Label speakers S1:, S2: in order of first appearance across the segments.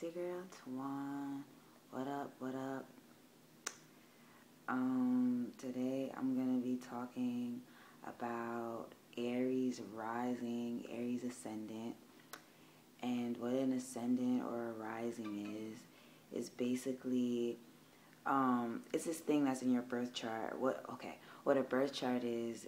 S1: It's your girl Twan. What up? What up? Today I'm gonna be talking about Aries Rising, Aries Ascendant, and what an ascendant or a rising is basically it's this thing that's in your birth chart. What a birth chart is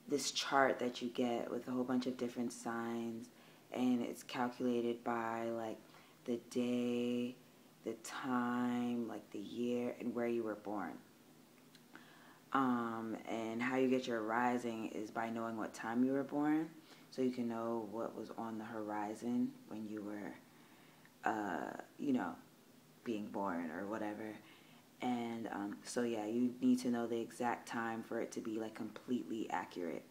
S1: this chart that you get with a whole bunch of different signs, and it's calculated by like the day, the time, like the year, and where you were born. And how you get your rising is by knowing what time you were born, so you can know what was on the horizon when you were, being born or whatever. And so yeah, you need to know the exact time for it to be like completely accurate.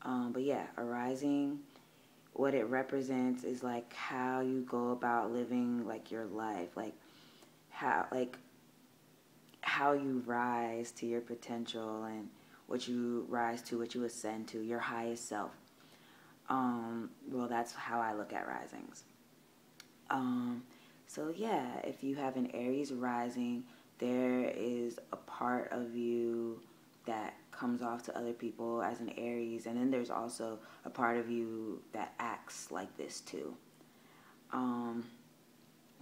S1: But yeah, a rising, what it represents is like how you go about living like your life, like how you rise to your potential and what you rise to, what you ascend to, your highest self. Well, that's how I look at risings. So yeah, if you have an Aries rising, there is a part of you that comes off to other people as an Aries, and then there's also a part of you that acts like this too.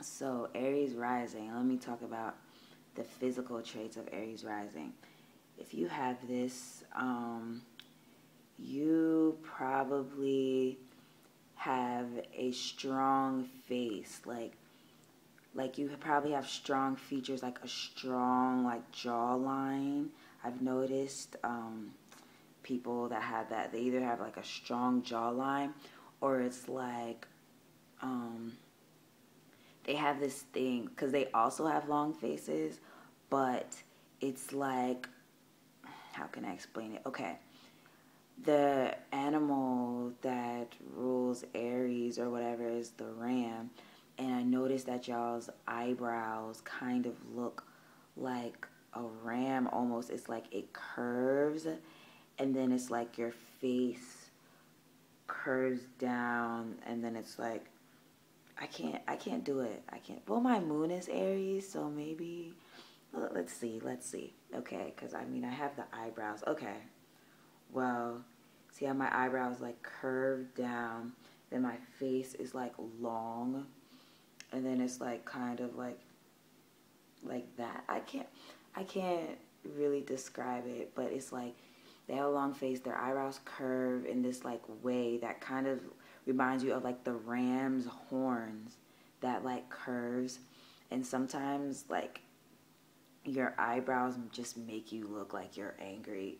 S1: So Aries rising, let me talk about the physical traits of Aries rising. If you have this, you probably have a strong face, like you probably have strong features, like a strong like jawline. I've noticed people that have that, they either have like a strong jawline, or it's like they have this thing, because they also have long faces, but it's like, how can I explain it? Okay, the animal that rules Aries or whatever is the ram, and I noticed that y'all's eyebrows kind of look like a ram almost. It's like it curves, and then it's like your face curves down, and then it's like, I can't do it. I can't. Well, my moon is Aries, so maybe, let's see. Okay, because I mean, I have the eyebrows. Okay, well, see how my eyebrows like curve down, then my face is like long, and then it's like kind of like that. I can't really describe it, but it's like they have a long face, their eyebrows curve in this like way that kind of reminds you of like the ram's horns that like curves. And sometimes like your eyebrows just make you look like you're angry.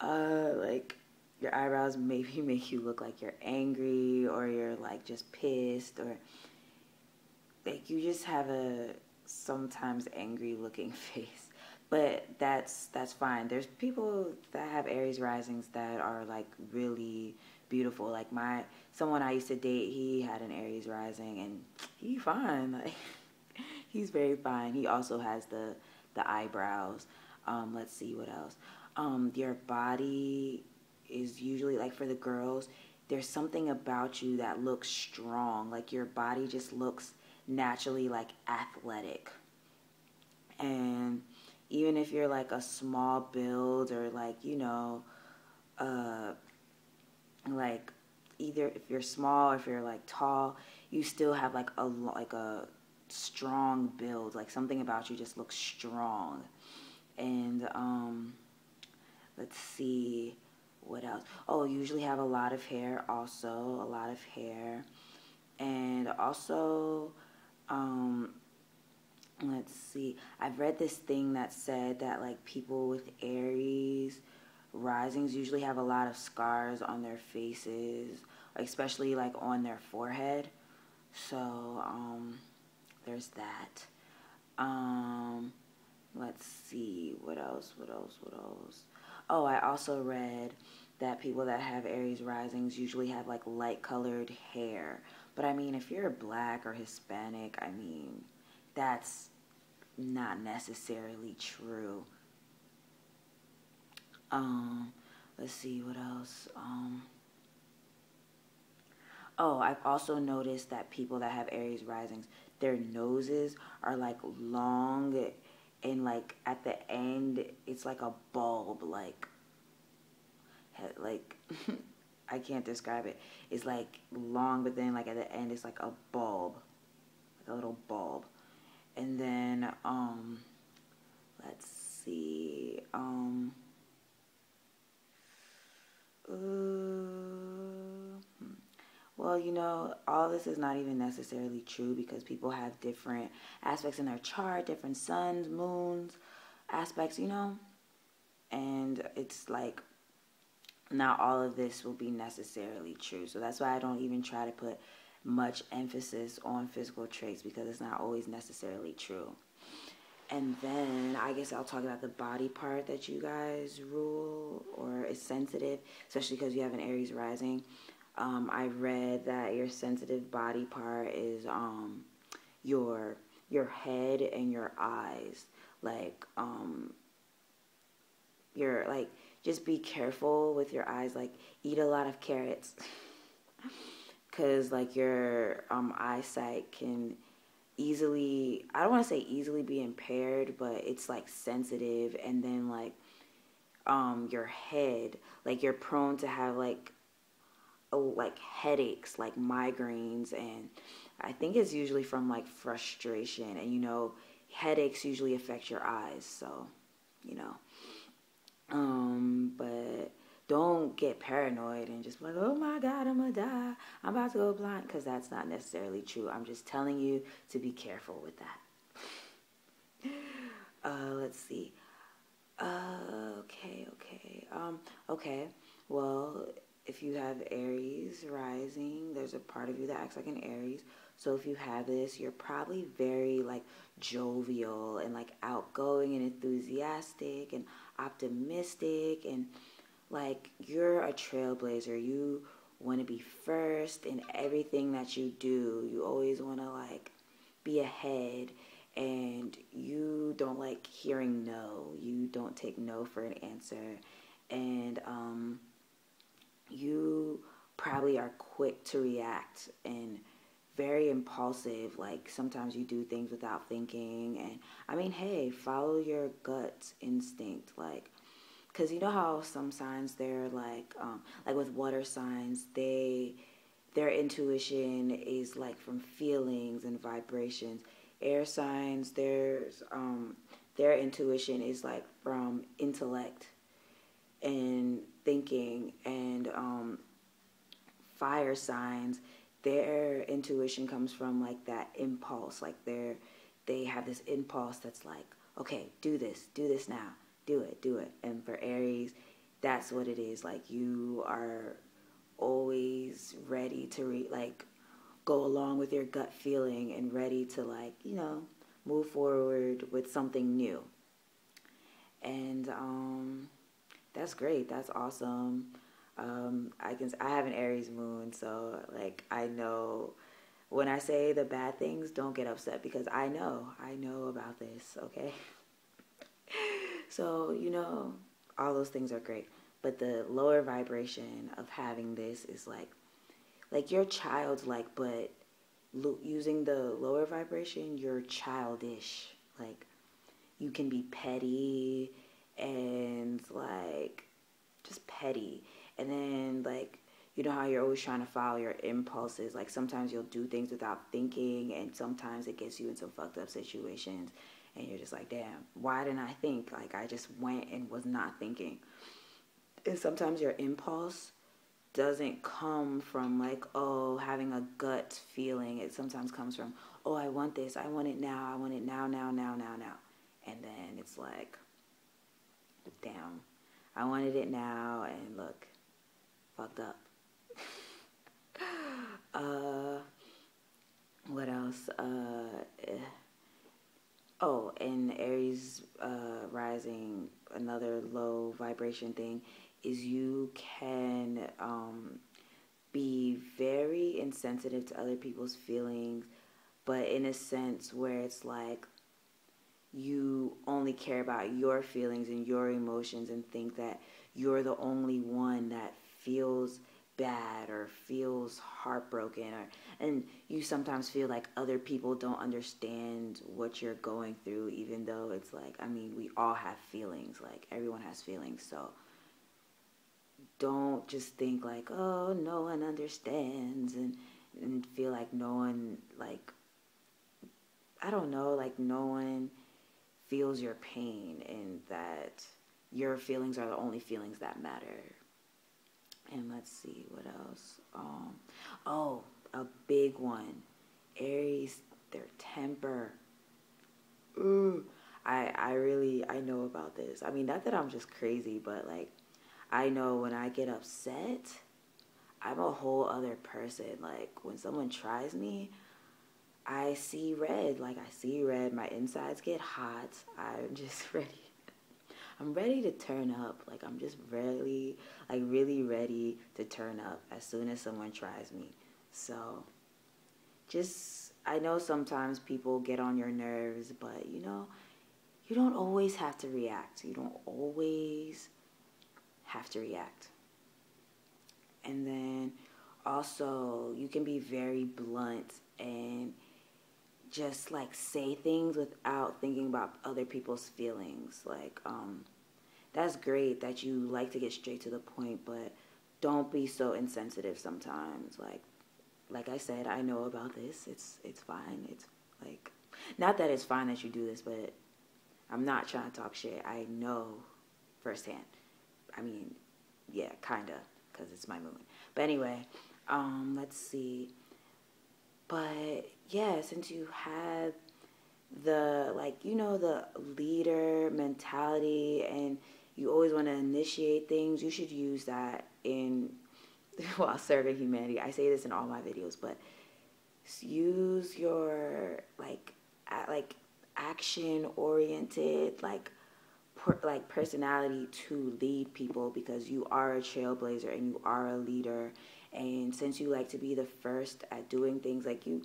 S1: Like your eyebrows maybe make you look like you're angry, or you're like just pissed, or like you just have a sometimes angry looking face. But that's fine. There's people that have Aries risings that are like really beautiful. Like someone I used to date, he had an Aries rising, and he fine. Like he's very fine. He also has the eyebrows. Let's see what else. Your body is usually, like for the girls, there's something about you that looks strong. Like your body just looks naturally like athletic. And even if you're like a small build, or like, like either if you're small or if you're like tall, you still have like a strong build. Like something about you just looks strong. And let's see what else. Oh, you usually have a lot of hair also, a lot of hair. And also, let's see, I've read this thing that said that like people with Aries risings usually have a lot of scars on their faces, especially like on their forehead. So there's that. Let's see, what else? Oh, I also read that people that have Aries risings usually have like light colored hair. But I mean, if you're black or Hispanic, I mean, that's not necessarily true. Let's see what else. Oh, I've also noticed that people that have Aries risings, their noses are like long, and like at the end it's like a bulb, like I can't describe it. It's like long, but then like at the end it's like a bulb, like a little bulb. And then let's see. Well, all this is not even necessarily true because people have different aspects in their chart, different suns, moons, aspects, and it's like not all of this will be necessarily true. So that's why I don't even try to put much emphasis on physical traits because it's not always necessarily true. And then I guess I'll talk about the body part that you guys rule or is sensitive, especially because you have an Aries rising. I read that your sensitive body part is your head and your eyes. Like you're like just be careful with your eyes. Like eat a lot of carrots, because like your eyesight can easily, I don't want to say easily be impaired, but it's like sensitive. And then like your head, like you're prone to have like headaches, like migraines, and I think it's usually from like frustration. And headaches usually affect your eyes, so you know but don't get paranoid and just be like, oh my God, I'm gonna die, I'm about to go blind, because that's not necessarily true. I'm just telling you to be careful with that. Let's see. Okay. Well, if you have Aries rising, there's a part of you that acts like an Aries. So if you have this, you're probably very like jovial and like outgoing and enthusiastic and optimistic, and like you're a trailblazer. You want to be first in everything that you do. You always want to like be ahead, and you don't like hearing no. You don't take no for an answer, and you probably are quick to react and very impulsive. Like sometimes you do things without thinking, and I mean, hey, follow your gut instinct, like, because you know how some signs they're like with water signs, their intuition is like from feelings and vibrations. Air signs, their intuition is like from intellect and thinking. And fire signs, their intuition comes from like that impulse. Like they have this impulse that's like, okay, do this now, do it. And for Aries, that's what it is. Like you are always ready to like go along with your gut feeling and ready to like move forward with something new. And that's great. That's awesome. I have an Aries moon, so like I know when I say the bad things, don't get upset, because I know about this. Okay. So all those things are great, but the lower vibration of having this is like you're childlike, but using the lower vibration, you're childish. Like you can be petty and like just petty. And then like how you're always trying to follow your impulses. Like sometimes you'll do things without thinking, and sometimes it gets you in some fucked up situations, and you're just like, damn, why didn't I think? Like I just went and was not thinking. And sometimes your impulse doesn't come from like, oh, having a gut feeling. It sometimes comes from, oh, I want this, I want it now, now. And then it's like, damn, I wanted it now, and look, fucked up. What else? Oh, and Aries rising, another low vibration thing is you can be very insensitive to other people's feelings, but in a sense where it's like you only care about your feelings and your emotions and think that you're the only one that feels bad or feels heartbroken, and you sometimes feel like other people don't understand what you're going through, even though it's like, I mean, we all have feelings, like everyone has feelings. So don't just think like, oh, no one understands, and feel like no one, like, I don't know, like no one feels your pain, and that your feelings are the only feelings that matter. And let's see what else. Oh, a big one. Aries, their temper. Ooh, I know about this. I mean, not that I'm just crazy, but like, I know when I get upset, I'm a whole other person. Like, when someone tries me, I see red. Like, I see red. My insides get hot. I'm just ready. I'm ready to turn up. Like, I'm just really, like, really ready to turn up as soon as someone tries me. So, just, I know sometimes people get on your nerves, but, you know, you don't always have to react. You don't always have to react. And then also, you can be very blunt and just like say things without thinking about other people's feelings. Like, that's great that you like to get straight to the point, but don't be so insensitive sometimes. Like I said, I know about this. It's fine. It's like, not that it's fine that you do this, but I'm not trying to talk shit. I know firsthand. I mean, yeah, kinda, because it's my moon. But anyway, let's see. But yeah, since you have the, like, you know, the leader mentality, and you always want to initiate things, you should use that in while serving humanity. I say this in all my videos, but use your like action oriented, like personality to lead people, because you are a trailblazer and you are a leader. And since you like to be the first at doing things, like you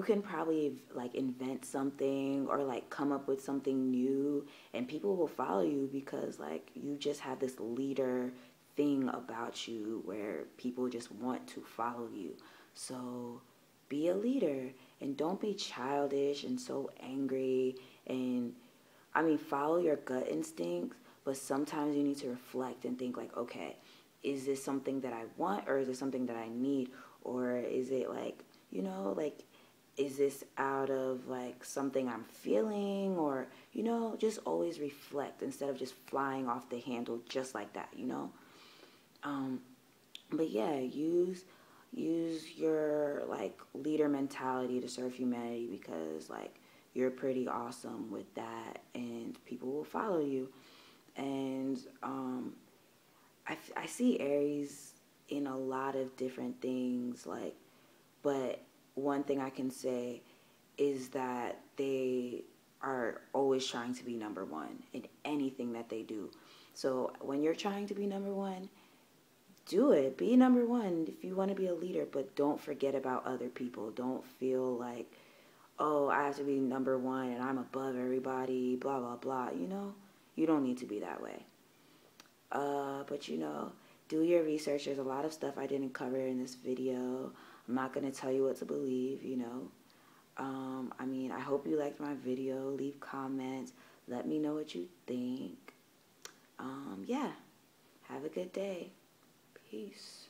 S1: can probably like invent something or like come up with something new, and people will follow you because like you just have this leader thing about you where people just want to follow you. So be a leader, and don't be childish and so angry. And I mean, follow your gut instincts, but sometimes you need to reflect and think like, okay, is this something that I want, or is it something that I need? Or is it like, you know, like, is this out of like something I'm feeling? Or, you know, just always reflect instead of just flying off the handle just like that, you know? But yeah, use your like leader mentality to serve humanity, because like you're pretty awesome with that, and people will follow you. And I see Aries in a lot of different things, like, but one thing I can say is that they are always trying to be number one in anything that they do. So when you're trying to be number one, do it. Be number one if you want to be a leader, but don't forget about other people. Don't feel like, oh, I have to be number one and I'm above everybody, blah, blah, blah. You know, you don't need to be that way. But you know, do your research. There's a lot of stuff I didn't cover in this video. I'm not going to tell you what to believe, you know. I mean, I hope you liked my video. Leave comments. Let me know what you think. Yeah. Have a good day. Peace.